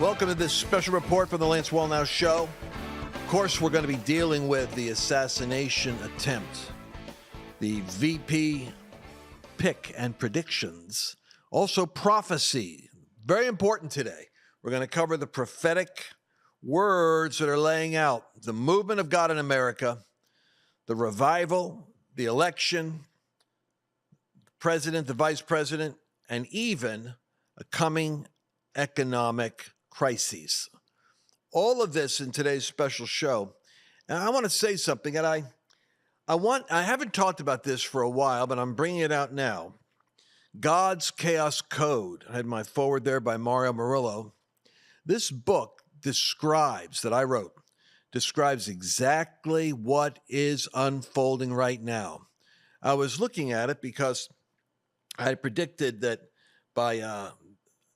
Welcome to this special report from the Lance Wallnau Show. Of course, we're going to be dealing with the assassination attempt, the VP pick and predictions, also prophecy. Very important today. We're going to cover the prophetic words that are laying out the movement of God in America, the revival, the election, the president, the vice president, and even a coming economic crises. All of this in today's special show. And I want to say something, and I haven't talked about this for a while, but I'm bringing it out now. God's Chaos Code. I had my forward there by Mario Murillo. This book that I wrote describes exactly what is unfolding right now. I was looking at it because I predicted that by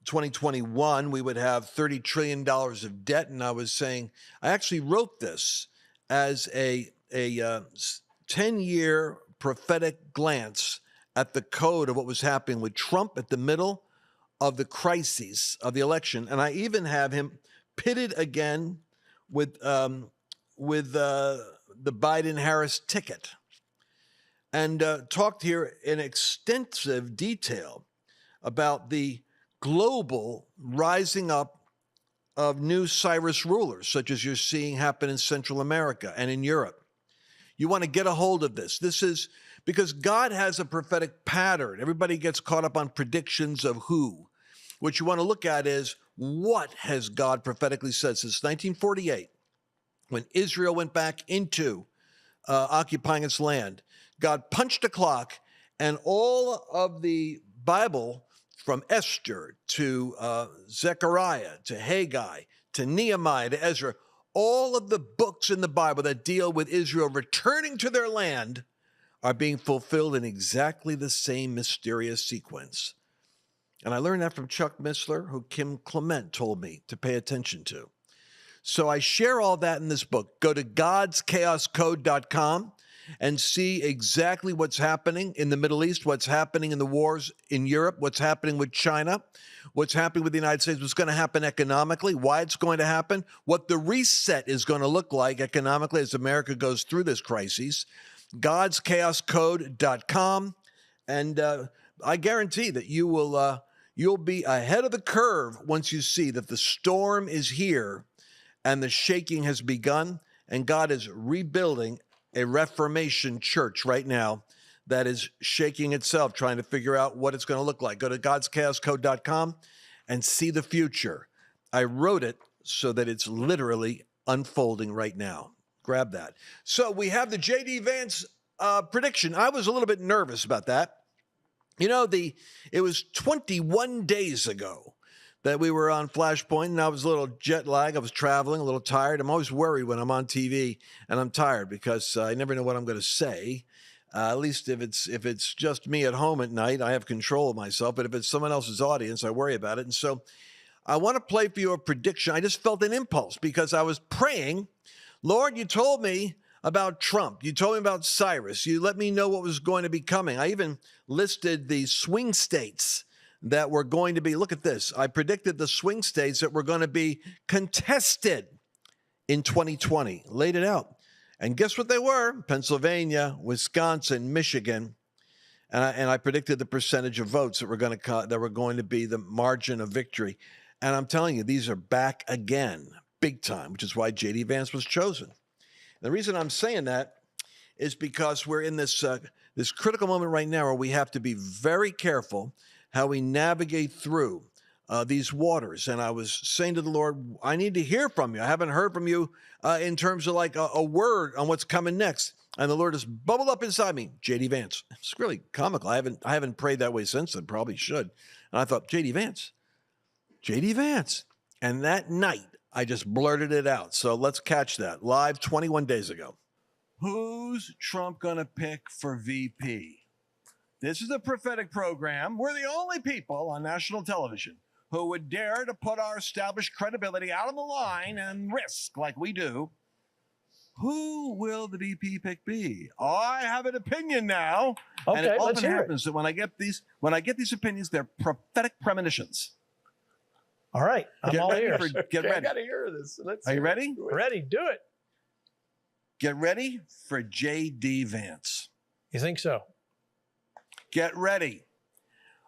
2021, we would have $30 trillion of debt. And I was saying, I actually wrote this as a 10-year prophetic glance at the code of what was happening with Trump at the middle of the crises of the election. And I even have him pitted again with the Biden-Harris ticket, and talked here in extensive detail about the global rising up of new Cyrus rulers, such as you're seeing happen in Central America and in Europe. You want to get a hold of this. This is because God has a prophetic pattern. Everybody gets caught up on predictions of who. What you want to look at is, what has God prophetically said since 1948, when Israel went back into occupying its land? God punched a clock, and all of the Bible, from Esther to Zechariah to Haggai to Nehemiah to Ezra, all of the books in the Bible that deal with Israel returning to their land are being fulfilled in exactly the same mysterious sequence. And I learned that from Chuck Missler, who Kim Clement told me to pay attention to. So I share all that in this book. Go to godschaoscode.com and see exactly what's happening in the Middle East, what's happening in the wars in Europe, what's happening with China, what's happening with the United States, what's going to happen economically, why it's going to happen, what the reset is going to look like economically as America goes through this crisis. godschaoscode.com. And I guarantee that you'll be ahead of the curve once you see that the storm is here and the shaking has begun, and God is rebuilding a Reformation church right now that is shaking itself, trying to figure out what it's going to look like. Go to godschaoscode.com and see the future. I wrote it so that it's literally unfolding right now. Grab that. So we have the JD Vance prediction. I was a little bit nervous about that. You know, it was 21 days ago that we were on Flashpoint, and I was a little jet lag. I was traveling, a little tired. I'm always worried when I'm on TV and I'm tired because I never know what I'm going to say. At least if it's just me at home at night, I have control of myself. But if it's someone else's audience, I worry about it. And so I want to play for you a prediction. I just felt an impulse because I was praying, Lord, you told me about Trump. You told me about Cyrus. You let me know what was going to be coming. I even listed the swing states that were going to be, look at this. I predicted the swing states that were going to be contested in 2020. Laid it out. And guess what they were? Pennsylvania, Wisconsin, Michigan. And I predicted the percentage of votes that were going to be the margin of victory. And I'm telling you, these are back again, big time, which is why JD Vance was chosen. The reason I'm saying that is because we're in this critical moment right now where we have to be very careful how we navigate through these waters. And I was saying to the Lord, I need to hear from you. I haven't heard from you in terms of like a word on what's coming next. And the Lord has bubbled up inside me, JD Vance. It's really comical. I haven't prayed that way since then, probably should. And I thought, JD Vance. And that night, I just blurted it out. So let's catch that live 21 days ago. Who's Trump going to pick for VP? This is a prophetic program. We're the only people on national television who would dare to put our established credibility out on the line and risk like we do. Who will the VP pick be? I have an opinion now. Okay, and it often let's hear happens that when I get these opinions, they're prophetic premonitions. All right. I'm all ears. Get I ready. got to hear this. Are you ready? Ready. Do it. Get ready for JD Vance. You think so? Get ready.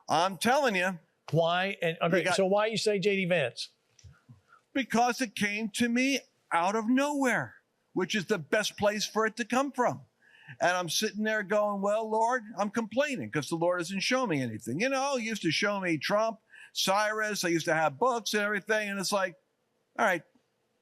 I'm telling you. Why? And okay, so why you say JD Vance? Because it came to me out of nowhere, which is the best place for it to come from. And I'm sitting there going, well, Lord, I'm complaining because the Lord doesn't show me anything. You know, He used to show me Trump, Cyrus. I used to have books and everything. And it's like, all right,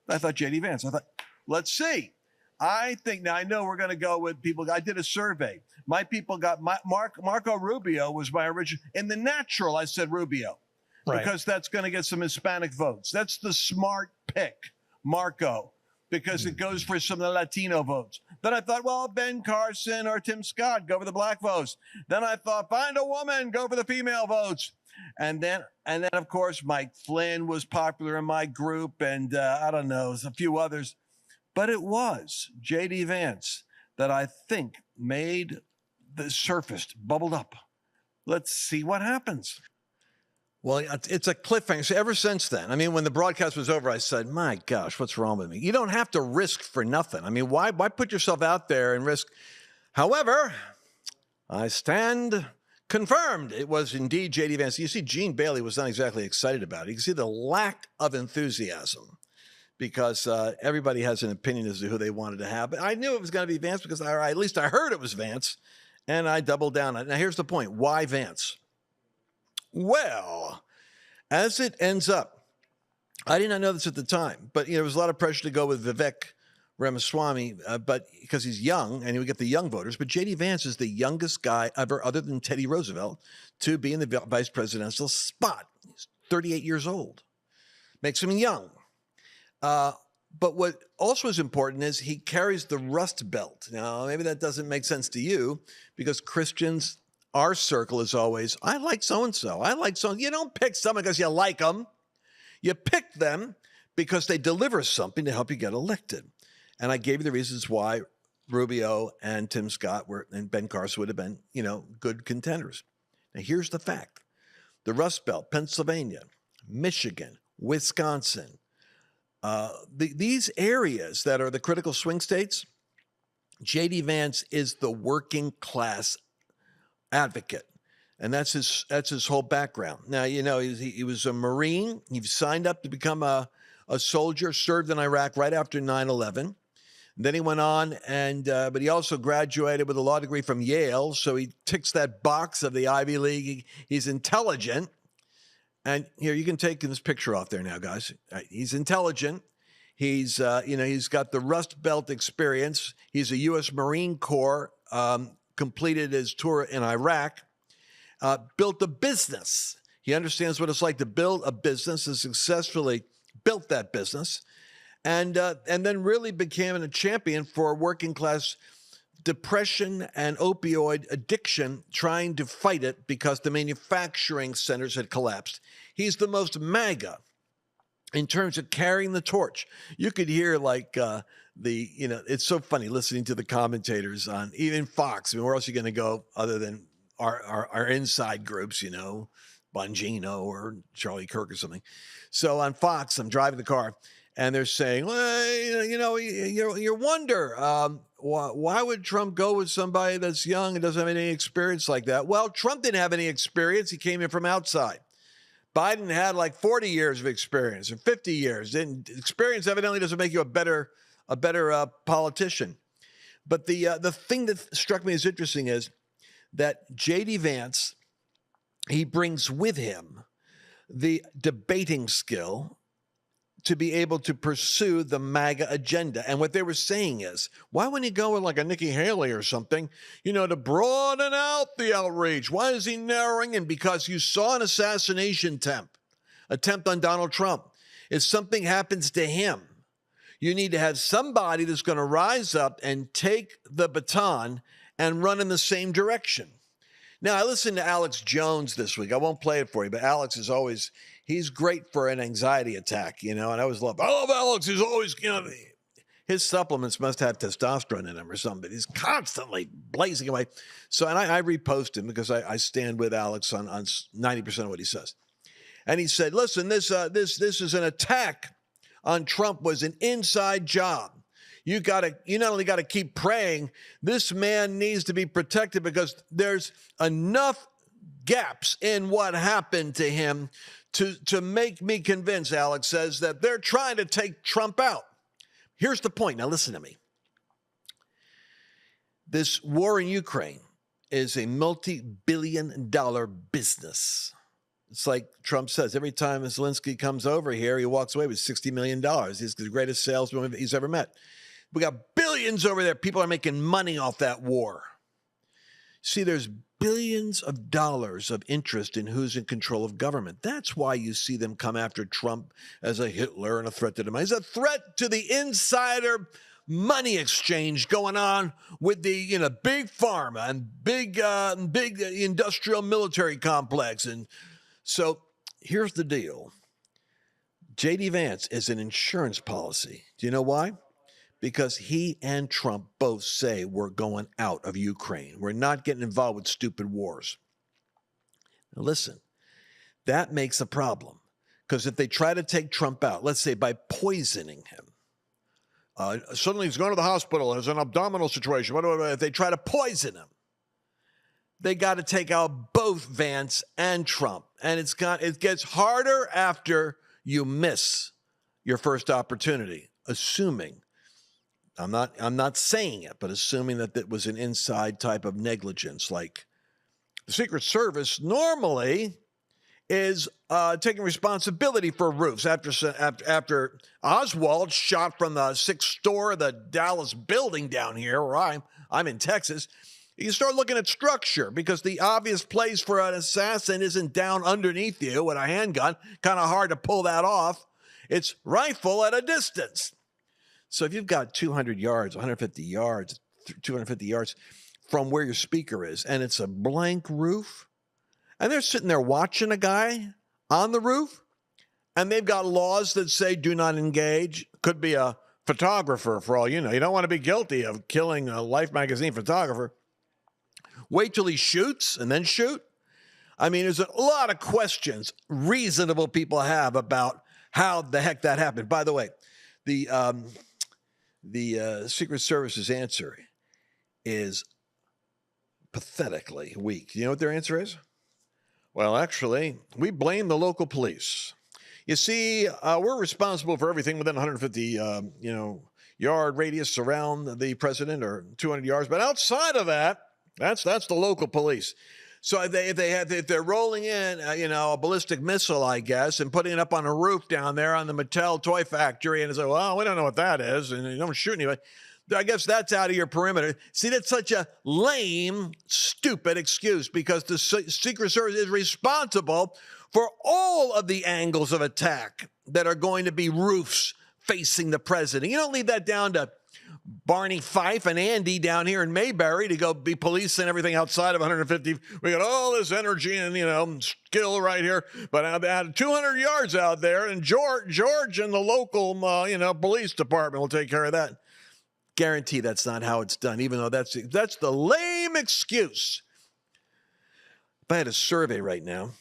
I thought JD Vance. I thought, let's see. I think now I know we're going to go with people. I did a survey. My people got Marco Rubio was my original. In the natural, I said Rubio because that's going to get some Hispanic votes. That's the smart pick, Marco, because it goes for some of the Latino votes. Then I thought, well, Ben Carson or Tim Scott, go for the black votes. Then I thought, find a woman, go for the female votes. And then, of course, Mike Flynn was popular in my group, and I don't know, a few others. But it was JD Vance that I think made the surfaced, bubbled up. Let's see what happens. Well, it's a cliffhanger. So ever since then, I mean, when the broadcast was over, I said, my gosh, what's wrong with me? You don't have to risk for nothing. I mean, why put yourself out there and risk? However, I stand confirmed. It was indeed JD Vance. You see, Gene Bailey was not exactly excited about it. You can see the lack of enthusiasm, because everybody has an opinion as to who they wanted to have. But I knew it was going to be Vance because at least I heard it was Vance, and I doubled down on it. Now, here's the point. Why Vance? Well, as it ends up, I did not know this at the time, but there was a lot of pressure to go with Vivek Ramaswamy, but because he's young, and he would get the young voters. But JD Vance is the youngest guy ever, other than Teddy Roosevelt, to be in the vice presidential spot. He's 38 years old. Makes him young. But what also is important is he carries the Rust Belt. Now, maybe that doesn't make sense to you because Christians, our circle is always, I like so-and-so. I like so. You don't pick someone because you like them. You pick them because they deliver something to help you get elected. And I gave you the reasons why Rubio and Tim Scott and Ben Carson would have been, good contenders. Now, here's the fact. The Rust Belt, Pennsylvania, Michigan, Wisconsin, these areas that are the critical swing states, JD Vance is the working class advocate, and that's his whole background. Now, he was a Marine. He signed up to become a soldier, served in Iraq right after 9/11. Then he went on, but he also graduated with a law degree from Yale, so he ticks that box of the Ivy League. He's intelligent. And here, you can take this picture off there now, guys. He's intelligent. He's got the Rust Belt experience. He's a U.S. Marine Corps, completed his tour in Iraq, built a business. He understands what it's like to build a business and successfully built that business, and then really became a champion for working class depression and opioid addiction, trying to fight it because the manufacturing centers had collapsed. He's the most MAGA in terms of carrying the torch. You could hear it's so funny listening to the commentators on even Fox. I mean, where else are you going to go other than our inside groups, Bongino or Charlie Kirk or something. So on Fox, I'm driving the car, and they're saying, well, you wonder, why would Trump go with somebody that's young and doesn't have any experience like that? Well, Trump didn't have any experience. He came in from outside. Biden had like 40 years of experience or 50 years. And experience evidently doesn't make you a better politician. But the thing that struck me as interesting is that JD Vance, he brings with him the debating skill to be able to pursue the MAGA agenda. And what they were saying is, why wouldn't he go with like a Nikki Haley or something, to broaden out the outreach? Why is he narrowing in? Because you saw an assassination attempt on Donald Trump. If something happens to him, you need to have somebody that's going to rise up and take the baton and run in the same direction. Now, I listened to Alex Jones this week. I won't play it for you, but Alex is always, he's great for an anxiety attack, and I always love Alex. He's always, his supplements must have testosterone in them or something, but he's constantly blazing away. So, and I repost him because I stand with Alex on 90% of what he says. And he said, listen, this is an attack on Trump, was an inside job. You not only got to keep praying, this man needs to be protected because there's enough gaps in what happened to him to make me convinced, Alex says, that they're trying to take Trump out. Here's the point. Now listen to me. This war in Ukraine is a multi-billion-dollar business. It's like Trump says, every time Zelensky comes over here, he walks away with $60 million. He's the greatest salesman he's ever met. We got billions over there. People are making money off that war. See, there's billions of dollars of interest in who's in control of government. That's why you see them come after Trump as a Hitler and a threat to democracy. He's a threat to the insider money exchange going on with the big pharma and big industrial military complex. And so here's the deal. JD Vance is an insurance policy. Do you know why? Because he and Trump both say we're going out of Ukraine. We're not getting involved with stupid wars. Now listen, that makes a problem. Because if they try to take Trump out, let's say by poisoning him, suddenly he's going to the hospital, there's an abdominal situation. If they try to poison him, they got to take out both Vance and Trump. And it gets harder after you miss your first opportunity, assuming, I'm not saying it, but assuming that it was an inside type of negligence, like the Secret Service normally is taking responsibility for roofs. After Oswald shot from the 6th story of the Dallas building down here, where I'm in Texas, you start looking at structure, because the obvious place for an assassin isn't down underneath you with a handgun. Kind of hard to pull that off. It's rifle at a distance. So if you've got 200 yards, 150 yards, 250 yards from where your speaker is, and it's a blank roof, and they're sitting there watching a guy on the roof, and they've got laws that say do not engage. Could be a photographer, for all you know. You don't want to be guilty of killing a Life magazine photographer. Wait till he shoots and then shoot. I mean, there's a lot of questions reasonable people have about how the heck that happened. By the way, the Secret Service's answer is pathetically weak. You know what their answer is? Well, actually, we blame the local police. You see, we're responsible for everything within 150, yard radius around the president, or 200 yards. But outside of that, that's the local police. So if they're rolling in, a ballistic missile, I guess, and putting it up on a roof down there on the Mattel toy factory, and it's like, well, we don't know what that is, and you don't shoot anybody. I guess that's out of your perimeter. See, that's such a lame, stupid excuse, because the Secret Service is responsible for all of the angles of attack that are going to be roofs facing the president. You don't leave that down to Barney Fife and Andy down here in Mayberry to go be policing everything outside of 150. We got all this energy and, skill right here. But about 200 yards out there, and George and the local, police department will take care of that. Guarantee that's not how it's done, even though that's the lame excuse. If I had a survey right now,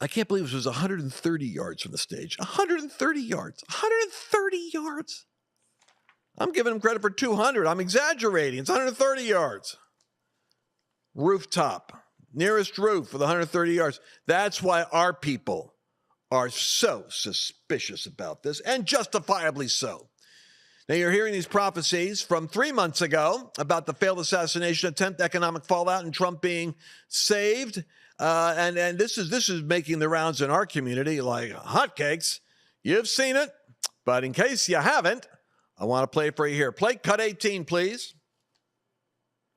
I can't believe it was 130 yards from the stage. 130 yards. 130 yards. I'm giving him credit for 200. I'm exaggerating. It's 130 yards. Rooftop. Nearest roof with 130 yards. That's why our people are so suspicious about this, and justifiably so. Now, you're hearing these prophecies from 3 months ago about the failed assassination attempt, economic fallout, and Trump being saved. And this is making the rounds in our community like hotcakes. You've seen it, but in case you haven't, I want to play it for you here. Play cut 18, please.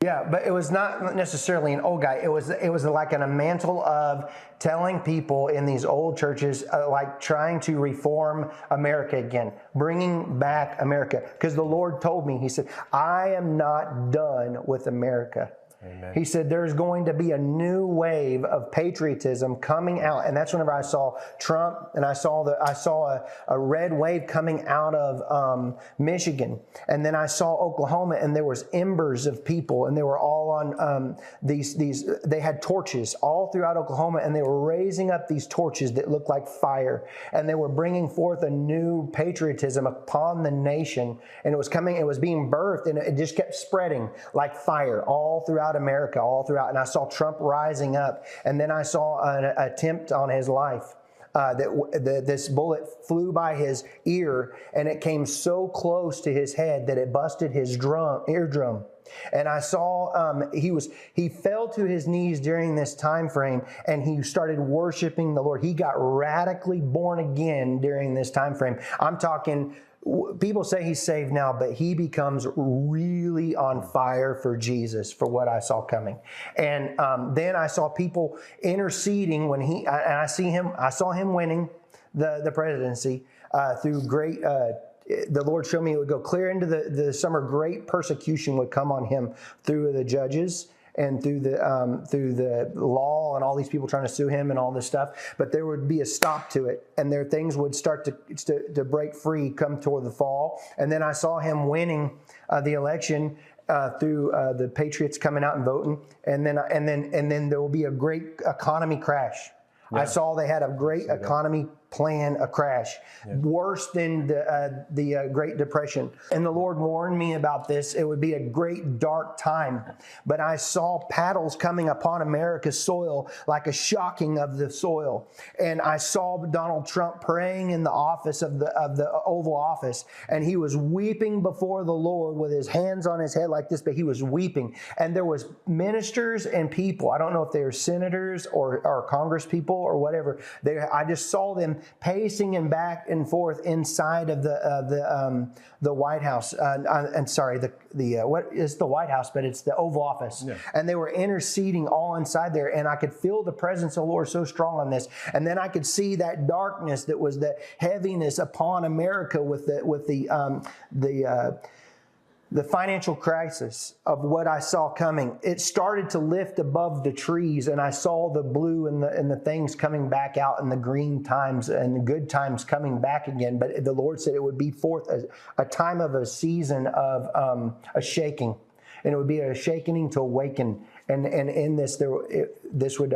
Yeah, but it was not necessarily an old guy. It was like a mantle of telling people in these old churches, like trying to reform America again, bringing back America. Because the Lord told me, he said, I am not done with America. Amen. He said there's going to be a new wave of patriotism coming out. And that's whenever I saw Trump, and I saw a red wave coming out of Michigan. And then I saw Oklahoma, and there was embers of people, and they were all on they had torches all throughout Oklahoma, and they were raising up these torches that looked like fire. And they were bringing forth a new patriotism upon the nation. And it was being birthed, and it just kept spreading like fire all throughout America, all throughout. And I saw Trump rising up, and then I saw an attempt on his life. This bullet flew by his ear, and it came so close to his head that it busted his eardrum. And I saw he fell to his knees during this time frame, and he started worshiping the Lord. He got radically born again during this time frame. I'm talking, people say he's saved now, but he becomes really on fire for Jesus, for what I saw coming. And then I saw people interceding when I saw him winning the presidency through great. The Lord showed me it would go clear into the summer. Great persecution would come on him through the judges and through the law and all these people trying to sue him and all this stuff. But there would be a stop to it, and things would start to break free come toward the fall. And then I saw him winning the election through the Patriots coming out and voting, and then there will be a great economy crash. Yeah. I saw they had a great economy plan, a crash, worse than the Great Depression. And the Lord warned me about this. It would be a great dark time. But I saw paddles coming upon America's soil like a shocking of the soil. And I saw Donald Trump praying in the office of the Oval Office, and he was weeping before the Lord with his hands on his head like this, but he was weeping. And there was ministers and people. I don't know if they were senators or Congress people or whatever. I just saw them pacing and back and forth inside of the White House. What is the White House? But it's the Oval Office. Yeah. And they were interceding all inside there, and I could feel the presence of the Lord so strong on this. And then I could see that darkness that was the heaviness upon America with the financial crisis of what I saw coming. It started to lift above the trees, and I saw the blue and the things coming back out, and the green times and the good times coming back again. But the Lord said it would be forth a time of a season of a shaking, and it would be a shaking to awaken. And in this, this would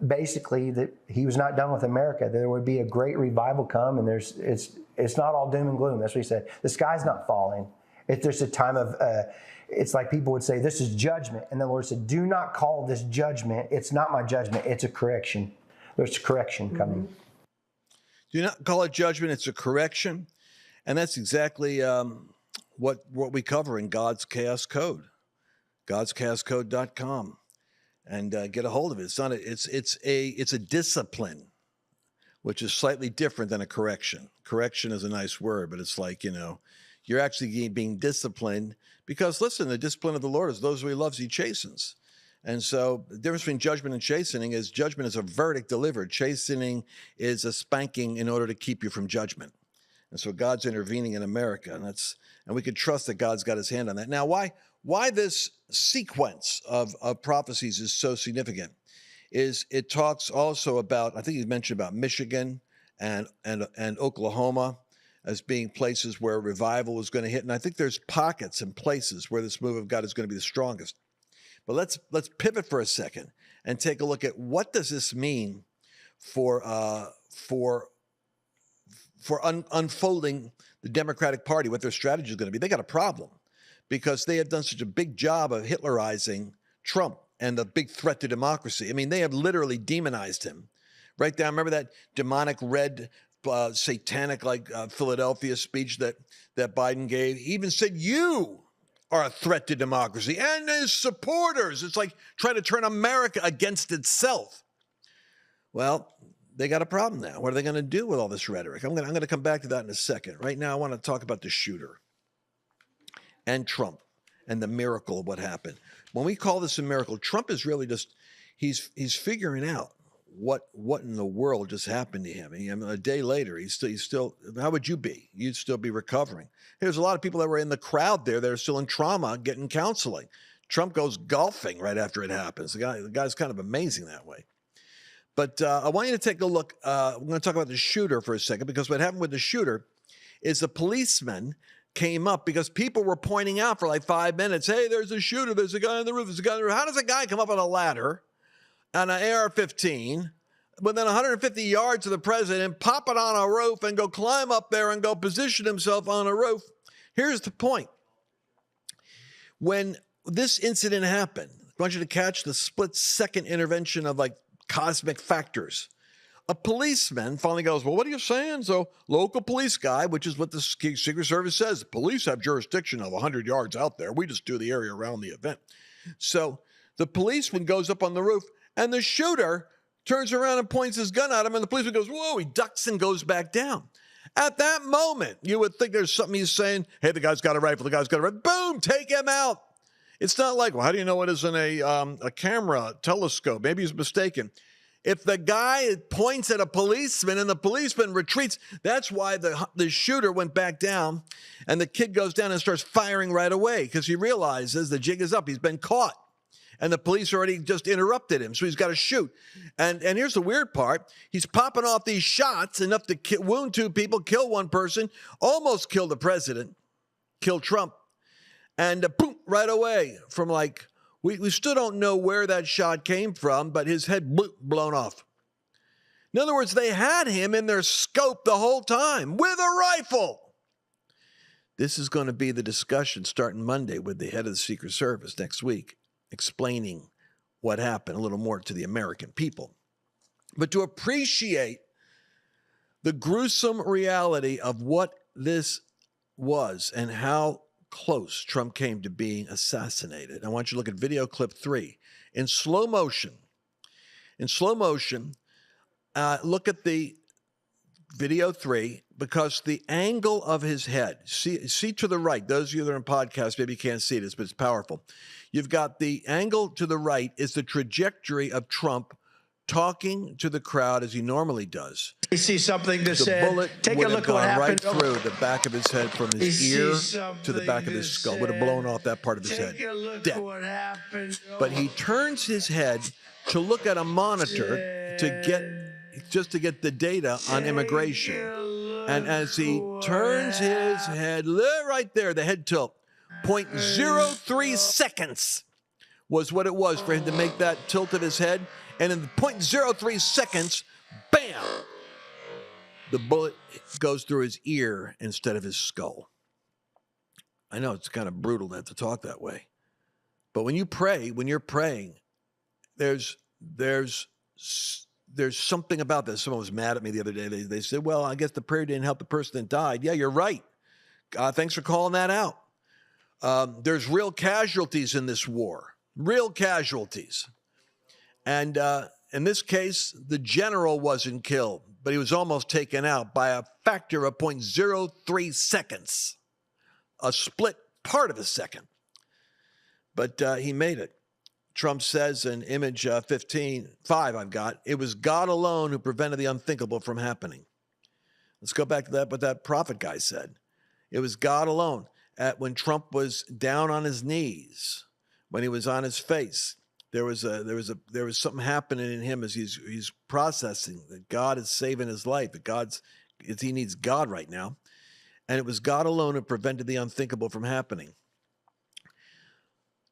basically that He was not done with America. There would be a great revival come, and it's not all doom and gloom. That's what He said. The sky's not falling. There's a time of, it's like people would say, this is judgment. And the Lord said, do not call this judgment. It's not my judgment. It's a correction. There's correction coming. Do not call it judgment. It's a correction. And that's exactly what we cover in God's Chaos Code, godschaoscode.com. And get a hold of it. It's a discipline, which is slightly different than a correction. Correction is a nice word, but it's like, you're actually being disciplined because, listen, the discipline of the Lord is those who He loves, He chastens. And so the difference between judgment and chastening is judgment is a verdict delivered. Chastening is a spanking in order to keep you from judgment. And so God's intervening in America, and we can trust that God's got His hand on that. Now, why this sequence of prophecies is so significant is it talks also about, I think he mentioned about Michigan and Oklahoma as being places where revival is going to hit. And I think there's pockets and places where this move of God is going to be the strongest. But let's pivot for a second and take a look at what does this mean for unfolding the Democratic Party, what their strategy is going to be. They got a problem because they have done such a big job of Hitlerizing Trump and the big threat to democracy. I mean, they have literally demonized him. Right down, remember that demonic red, satanic Philadelphia speech that Biden gave? He even said, you are a threat to democracy, and his supporters. It's like trying to turn America against itself. Well, they got a problem now. What are they going to do with all this rhetoric? I'm going to come back to that in a second. Right now, I want to talk about the shooter and Trump and the miracle of what happened. When we call this a miracle, Trump is really just, he's figuring out what in the world just happened to him. I mean, a day later, he's still, how would you be? You'd still be recovering. There's a lot of people that were in the crowd there that are still in trauma getting counseling. Trump goes golfing right after it happens. The guy's kind of amazing that way. But I want you to take a look. We're going to talk about the shooter for a second, because what happened with the shooter is the policeman came up because people were pointing out for like 5 minutes, hey, there's a shooter, there's a guy on the roof, there's a guy on the roof. How does a guy come up on a ladder on an AR-15 within 150 yards of the president, pop it on a roof and go climb up there and go position himself on a roof? Here's the point. When this incident happened, I want you to catch the split-second intervention of like cosmic factors. A policeman finally goes, well, what are you saying? So local police guy, which is what the Secret Service says, police have jurisdiction of 100 yards out there. We just do the area around the event. So the policeman goes up on the roof, and the shooter turns around and points his gun at him, and the policeman goes, whoa, he ducks and goes back down. At that moment, you would think there's something he's saying, hey, the guy's got a rifle, the guy's got a rifle. Boom, take him out. It's not like, well, how do you know it isn't a camera telescope? Maybe he's mistaken. If the guy points at a policeman and the policeman retreats, that's why the shooter went back down, and the kid goes down and starts firing right away because he realizes the jig is up. He's been caught, and the police already just interrupted him, so he's got to shoot. And here's the weird part. He's popping off these shots enough to wound 2 people, kill 1 person, almost kill the president, kill Trump, and boom, right away from like, we still don't know where that shot came from, but his head blown off. In other words, they had him in their scope the whole time with a rifle. This is going to be the discussion starting Monday with the head of the Secret Service next week, explaining what happened a little more to the American people. But to appreciate the gruesome reality of what this was and how close Trump came to being assassinated, I want you to look at video clip 3 in slow motion. In slow motion, look at the video 3, because the angle of his head, see to the right. Those of you that are in podcasts maybe can't see this, but it's powerful. You've got the angle to the right is the trajectory of Trump talking to the crowd as he normally does. You see something that The said, bullet take would a have look at what gone right happened. through the back of his head from his You ear see to the back of his something skull. that Would have blown off that part of his Take head. a look Dead. at what happened. But he turns his head to look at a monitor to get the data on immigration. And as he turns his head, right there, the head tilt, 0.03 seconds was what it was for him to make that tilt of his head. And in the 0.03 seconds, bam, the bullet goes through his ear instead of his skull. I know it's kind of brutal to have to talk that way. But when you pray, when you're praying, there's something about this. Someone was mad at me the other day. They said, well, I guess the prayer didn't help the person that died. Yeah, you're right. Thanks for calling that out. There's real casualties in this war. Real casualties. And in this case, the general wasn't killed, but he was almost taken out by a factor of 0.03 seconds, a split part of a second. But he made it. Trump says in image 15:5 I've got, it was God alone who prevented the unthinkable from happening. Let's go back to that, what that prophet guy said. It was God alone. When Trump was down on his knees, when he was on his face, there was something happening in him as he's processing that God is saving his life, that he needs God right now. And it was God alone who prevented the unthinkable from happening.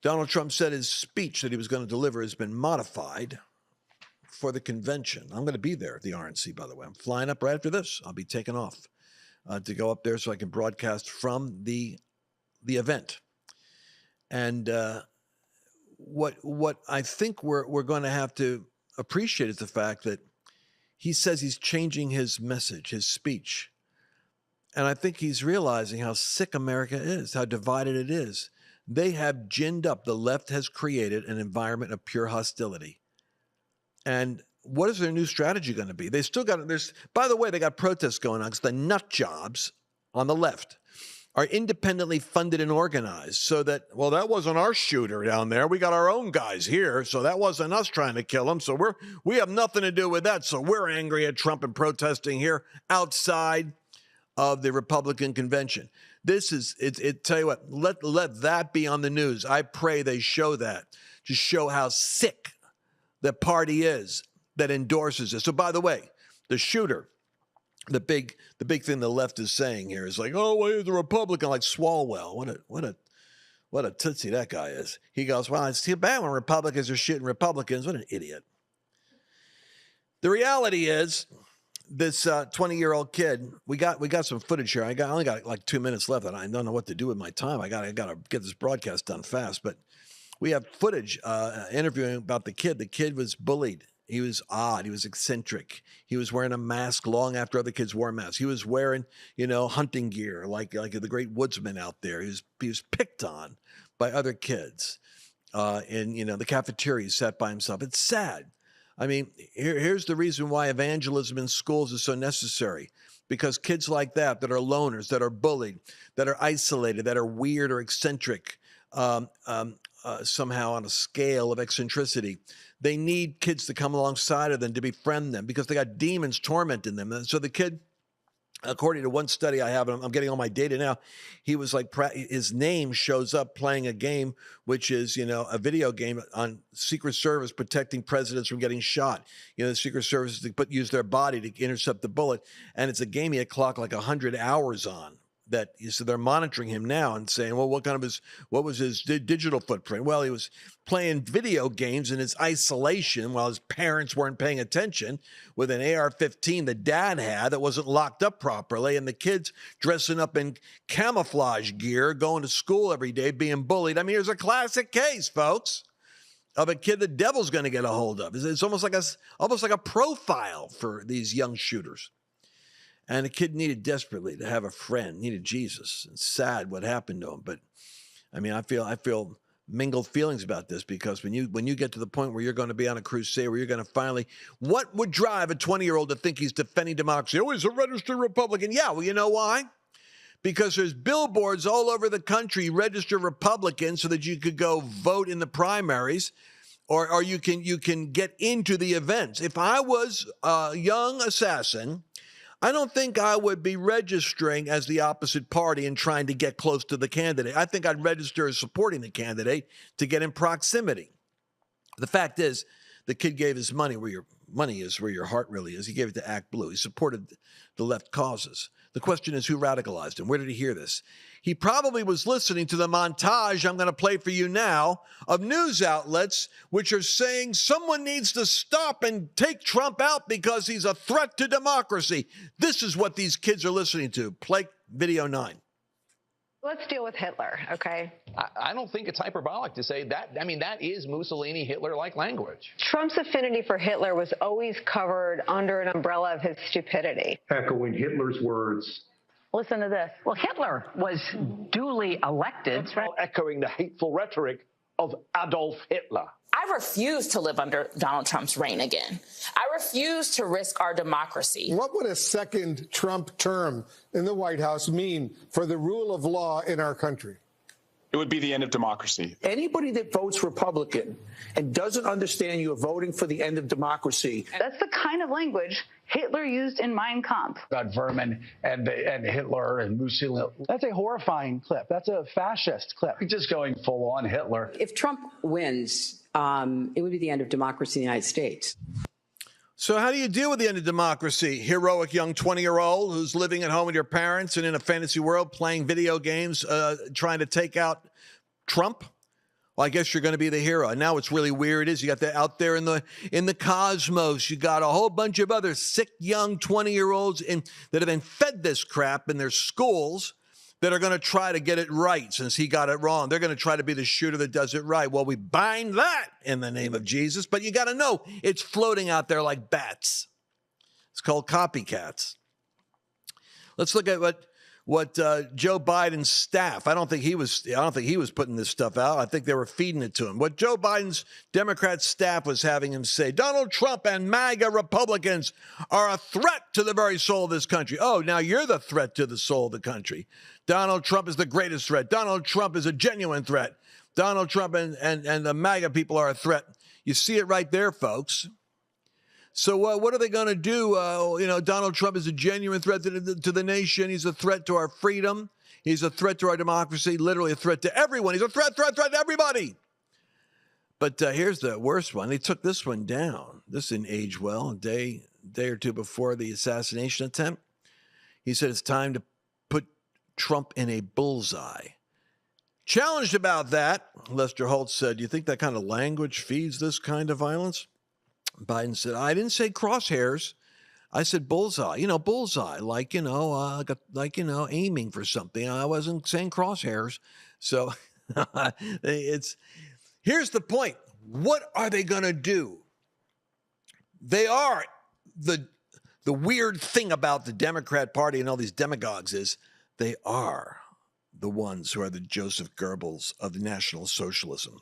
Donald Trump said his speech that he was going to deliver has been modified for the convention. I'm going to be there at the RNC, by the way. I'm flying up right after this. I'll be taking off to go up there so I can broadcast from the event. And what I think we're going to have to appreciate is the fact that he says he's changing his message, his speech. And I think he's realizing how sick America is, how divided it is. They have ginned up. The left has created an environment of pure hostility. And what is their new strategy going to be? They still got, by the way, they got protests going on because the nut jobs on the left are independently funded and organized so that, well, that wasn't our shooter down there. We got our own guys here, so that wasn't us trying to kill him. So we have nothing to do with that. So we're angry at Trump and protesting here outside of the Republican convention. This is it. Tell you what, let that be on the news. I pray they show that to show how sick the party is that endorses this. So, by the way, the shooter, the big thing the left is saying here is like, oh, well, he's a Republican, like Swalwell. What a tootsie that guy is. He goes, well, it's too bad when Republicans are shooting Republicans. What an idiot. The reality is, this 20-year-old kid, we got some footage here. I only got like 2 minutes left, and I don't know what to do with my time. I gotta get this broadcast done fast. But we have footage interviewing about the kid. The kid was bullied. He was odd. He was eccentric. He was wearing a mask long after other kids wore masks. He was wearing, hunting gear like the great woodsman out there. He was picked on by other kids in the cafeteria. He sat by himself. It's sad. I mean, here's the reason why evangelism in schools is so necessary. Because kids like that are loners, that are bullied, that are isolated, that are weird or eccentric, somehow on a scale of eccentricity, they need kids to come alongside of them to befriend them because they got demons tormenting them. And so the kid, according to one study I have, and I'm getting all my data now, he was like, his name shows up playing a game, which is, a video game on Secret Service protecting presidents from getting shot. The Secret Service use their body to intercept the bullet. And it's a game he had clocked like 100 hours on. So they're monitoring him now and saying, well, what was his digital footprint? Well, he was playing video games in his isolation while his parents weren't paying attention with an AR-15 the dad had that wasn't locked up properly, and the kids dressing up in camouflage gear, going to school every day, being bullied. I mean, here's a classic case, folks, of a kid the devil's going to get a hold of. It's almost like a profile for these young shooters. And the kid needed desperately to have a friend, needed Jesus. It's sad what happened to him. But I mean, I feel mingled feelings about this because when you get to the point where you're going to be on a crusade, where you're going to finally, what would drive a 20-year-old to think he's defending democracy? Oh, he's a registered Republican. Yeah, well, you know why? Because there's billboards all over the country, register Republican so that you could go vote in the primaries. Or you can get into the events. If I was a young assassin, I don't think I would be registering as the opposite party and trying to get close to the candidate. I think I'd register as supporting the candidate to get in proximity. The fact is, the kid gave his money where your money is, where your heart really is. He gave it to Act Blue. He supported the left causes. The question is, who radicalized him? Where did he hear this? He probably was listening to the montage I'm going to play for you now of news outlets which are saying someone needs to stop and take Trump out because he's a threat to democracy. This is what these kids are listening to. Play video 9. Let's deal with Hitler, okay? I don't think it's hyperbolic to say that. I mean, that is Mussolini, Hitler-like language. Trump's affinity for Hitler was always covered under an umbrella of his stupidity. Echoing Hitler's words. Listen to this. Well, Hitler was duly elected. That's right. Echoing the hateful rhetoric of Adolf Hitler. I refuse to live under Donald Trump's reign again. I refuse to risk our democracy. What would a second Trump term in the White House mean for the rule of law in our country? It would be the end of democracy. Anybody that votes Republican and doesn't understand you're voting for the end of democracy. That's the kind of language Hitler used in Mein Kampf. About vermin and Hitler and Mussolini. That's a horrifying clip. That's a fascist clip. We're just going full on Hitler. If Trump wins, it would be the end of democracy in the United States. So how do you deal with the end of democracy? Heroic young 20-year-old who's living at home with your parents and in a fantasy world playing video games, trying to take out Trump? Well, I guess you're going to be the hero. And now what's really weird is you got that out there in the cosmos. You got a whole bunch of other sick young 20-year-olds that have been fed this crap in their schools that are going to try to get it right since he got it wrong. They're going to try to be the shooter that does it right. Well, we bind that in the name of Jesus, but you got to know it's floating out there like bats. It's called copycats. Let's look at what Joe Biden's staff. I don't think he was putting this stuff out. I think they were feeding it to him. What Joe Biden's Democrat staff was having him say: Donald Trump and MAGA Republicans are a threat to the very soul of this country. Oh, now you're the threat to the soul of the country. Donald Trump is the greatest threat. Donald Trump is a genuine threat. Donald Trump and the MAGA people are a threat. You see it right there, folks. So what are they going to do? Donald Trump is a genuine threat to the nation. He's a threat to our freedom. He's a threat to our democracy, literally a threat to everyone. He's a threat to everybody. But here's the worst one. They took this one down. This didn't age well. A day or two before the assassination attempt, he said it's time to put Trump in a bullseye. Challenged about that, Lester Holt said, do you think that kind of language feeds this kind of violence? Biden said, I didn't say crosshairs. I said bullseye. Bullseye, aiming for something. I wasn't saying crosshairs. So here's the point. What are they going to do? They are the weird thing about the Democrat Party and all these demagogues is they are the ones who are the Joseph Goebbels of National Socialism,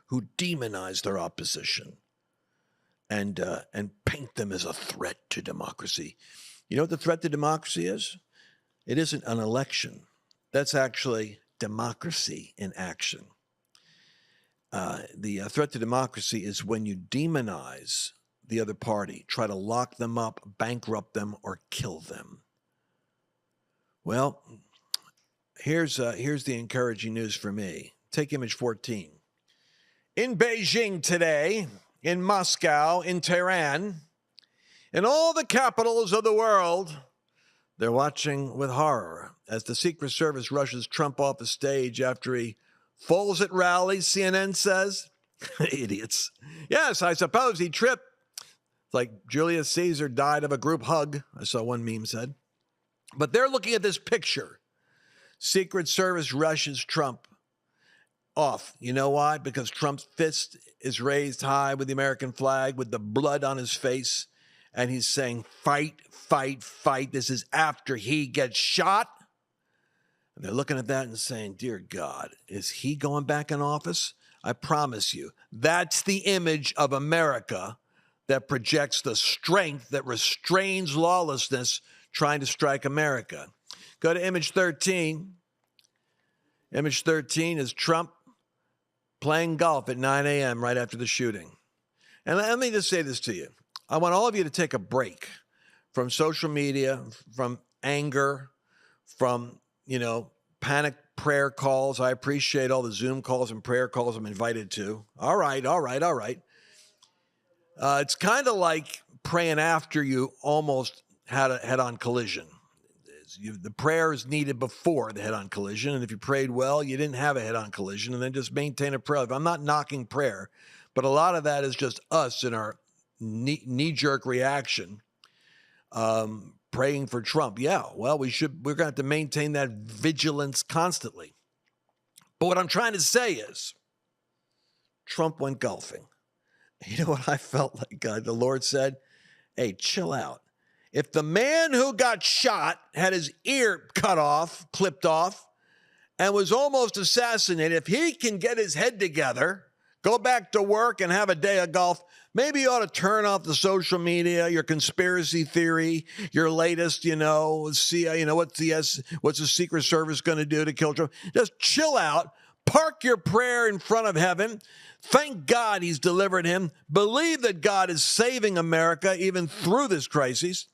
who demonize their opposition and paint them as a threat to democracy. You know what the threat to democracy is? It isn't an election. That's actually democracy in action. The threat to democracy is when you demonize the other party, try to lock them up, bankrupt them, or kill them. Well, here's the encouraging news for me. Take image 14. In Beijing today, in Moscow, in Tehran, in all the capitals of the world, they're watching with horror as the Secret Service rushes Trump off the stage after he falls at rallies, CNN says. Idiots. Yes, I suppose he tripped. It's like Julius Caesar died of a group hug, I saw one meme said. But they're looking at this picture. Secret Service rushes Trump off. You know why? Because Trump's fist is raised high with the American flag, with the blood on his face, and he's saying, fight, fight, fight. This is after he gets shot. And they're looking at that and saying, dear God, is he going back in office? I promise you, that's the image of America that projects the strength that restrains lawlessness trying to strike America. Go to image 13. Image 13 is Trump playing golf at 9 a.m. right after the shooting. And let me just say this to you. I want all of you to take a break from social media, from anger, from, panic prayer calls. I appreciate all the Zoom calls and prayer calls I'm invited to. All right. It's kind of like praying after you almost had a head-on collision. The prayer is needed before the head-on collision, and if you prayed well, you didn't have a head-on collision, and then just maintain a prayer. I'm not knocking prayer, but a lot of that is just us in our knee-jerk reaction, praying for Trump. Yeah, well, we're going to have to maintain that vigilance constantly. But what I'm trying to say is, Trump went golfing. You know what I felt like? The Lord said, hey, chill out. If the man who got shot had his ear clipped off, and was almost assassinated, if he can get his head together, go back to work and have a day of golf, maybe you ought to turn off the social media, your conspiracy theory, your latest, what's the Secret Service going to do to kill Trump? Just chill out, park your prayer in front of heaven. Thank God he's delivered him. Believe that God is saving America even through this crisis.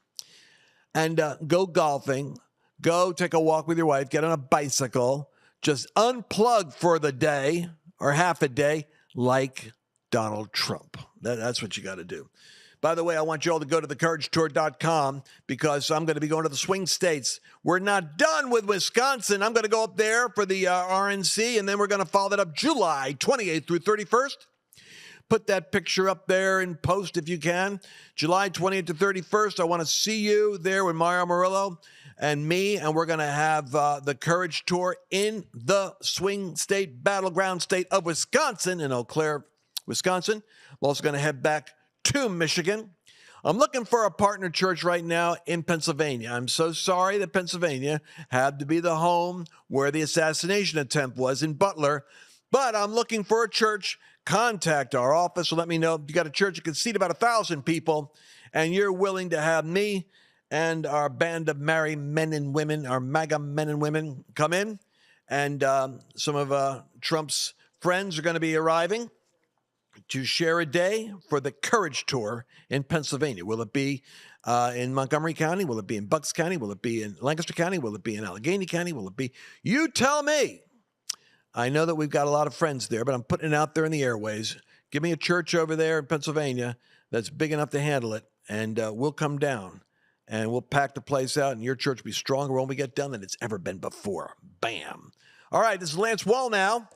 And go golfing, go take a walk with your wife, get on a bicycle, just unplug for the day or half a day like Donald Trump. That's what you got to do. By the way, I want you all to go to thecouragetour.com because I'm going to be going to the swing states. We're not done with Wisconsin. I'm going to go up there for the RNC, and then we're going to follow that up July 28th through 31st. Put that picture up there and post if you can. July 20th to 31st, I want to see you there with Mario Murillo and me, and we're going to have the Courage Tour in the swing state, battleground state of Wisconsin, in Eau Claire, Wisconsin. I'm also going to head back to Michigan. I'm looking for a partner church right now in Pennsylvania. I'm so sorry that Pennsylvania had to be the home where the assassination attempt was in Butler, but I'm looking for a church. Contact our office and let me know if you got a church that can seat about 1,000 people and you're willing to have me and our band of married men and women, our MAGA men and women, come in. And some of Trump's friends are going to be arriving. to share a day for the Courage Tour in Pennsylvania. Will it be in Montgomery County? Will it be in Bucks County? Will it be in Lancaster County? Will it be in Allegheny County? Will it be? You tell me. I know that we've got a lot of friends there, but I'm putting it out there in the airways. Give me a church over there in Pennsylvania that's big enough to handle it, and we'll come down, and we'll pack the place out, and your church will be stronger when we get done than it's ever been before. Bam. All right, this is Lance Wallnau.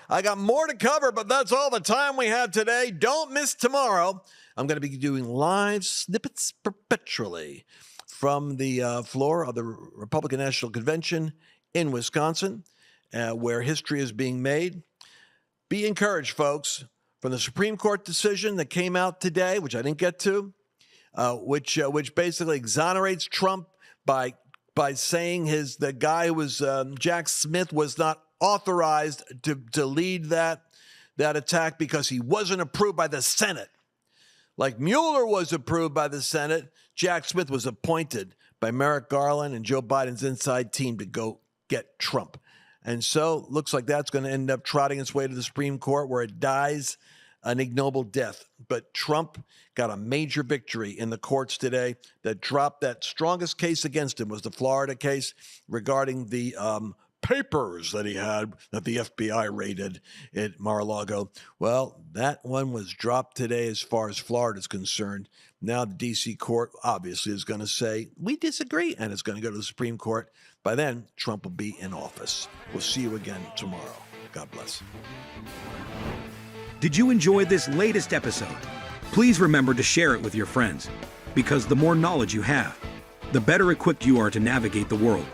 I got more to cover, but that's all the time we have today. Don't miss tomorrow. I'm going to be doing live snippets perpetually from the floor of the Republican National Convention in Wisconsin, where history is being made. Be encouraged, folks, from the Supreme Court decision that came out today, which I didn't get to, which basically exonerates Trump by saying the guy who was Jack Smith was not authorized to lead that attack because he wasn't approved by the Senate. Like Mueller was approved by the Senate, Jack Smith was appointed by Merrick Garland and Joe Biden's inside team to go get Trump. And so looks like that's going to end up trotting its way to the Supreme Court, where it dies an ignoble death. But Trump got a major victory in the courts today that dropped that strongest case against him, was the Florida case regarding the papers that he had that the FBI raided at Mar-a-Lago. Well, that one was dropped today as far as Florida is concerned. Now the D.C. court obviously is going to say, we disagree, and it's going to go to the Supreme Court. By then, Trump will be in office. We'll see you again tomorrow. God bless. Did you enjoy this latest episode? Please remember to share it with your friends, because the more knowledge you have, the better equipped you are to navigate the world.